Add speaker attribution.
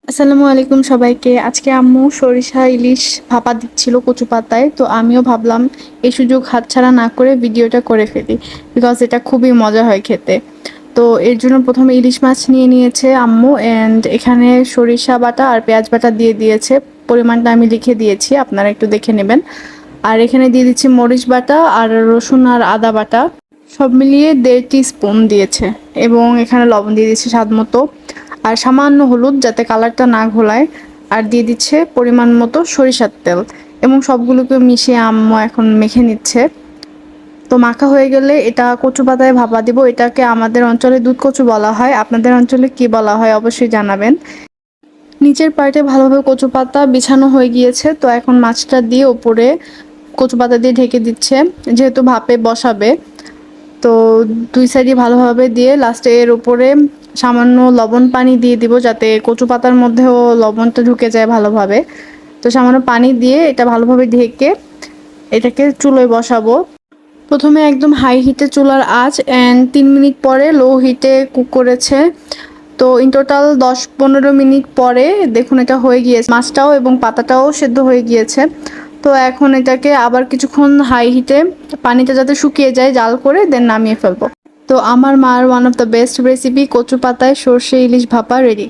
Speaker 1: আসসালামু আলাইকুম সবাইকে। আজকে আম্মু সরিষা ইলিশ ভাপা দিচ্ছিল কচু পাতায়। তো আমিও ভাবলাম এই সুযোগ হাতছাড়া না করে ভিডিওটা করে ফেলি। বিকজ এটা খুবই মজা হয় খেতে। তো এর জন্য প্রথমে ইলিশ মাছ নিয়ে নিয়েছে আম্মু অ্যান্ড এখানে সরিষা বাটা আর পেঁয়াজ বাটা দিয়ে দিয়েছে। পরিমাণটা আমি লিখে দিয়েছি, আপনারা একটু দেখে নেবেন। আর এখানে দিয়ে দিচ্ছি মরিচ বাটা আর রসুন আর আদা বাটা। সব মিলিয়ে 1.5 স্পুন দিয়েছে এবং এখানে লবণ দিয়ে দিচ্ছে স্বাদ মতো। আর সামান্য হলুদ যাতে কালারটা না ঘোলায়। আর দিয়ে দিচ্ছে পরিমাণ মতো সরিষার তেল এবং সবগুলোকে মিশিয়ে আম্মু এখন মেখে নিচ্ছে। তো মাখা হয়ে গেলে এটা কচু পাতায় ভাপা দিব। এটাকে আমাদের অঞ্চলে দুধ কচু বলা হয়, আপনাদের অঞ্চলে কি বলা হয় অবশ্যই জানাবেন। নিচের পার্টে ভালোভাবে কচু পাতা বিছানো হয়ে গিয়েছে। তো এখন মাছটা দিয়ে ওপরে কচু পাতা দিয়ে ঢেকে দিচ্ছে, যেহেতু ভাপে বসাবে। তো দুই সাইডে ভালোভাবে দিয়ে লাস্টে এর উপরে সামান্য লবণ পানি দিয়ে দিব যাতে কচু পাতার মধ্যেও লবণটা ঢুকে যায় ভালোভাবে। তো সামান্য পানি দিয়ে এটা ভালোভাবে ঢেকে এটাকে চুলোয় বসাবো। প্রথমে একদম হাই হিটে চুলার আঁচ অ্যান্ড 3 মিনিট পরে লো হিটে কুক করেছে। তো ইন টোটাল 10-15 মিনিট পরে দেখুন এটা হয়ে গিয়েছে, মাছটাও এবং পাতাটাও সেদ্ধ হয়ে গিয়েছে। তো এখন এটাকে আবার কিছুক্ষণ হাই হিটে পানিটা যাতে শুকিয়ে যায় জাল করে দেন নামিয়ে ফেলবো। তো আমার মার one of the best recipe কচু পাতায় সর্ষে ইলিশ ভাপা রেডি।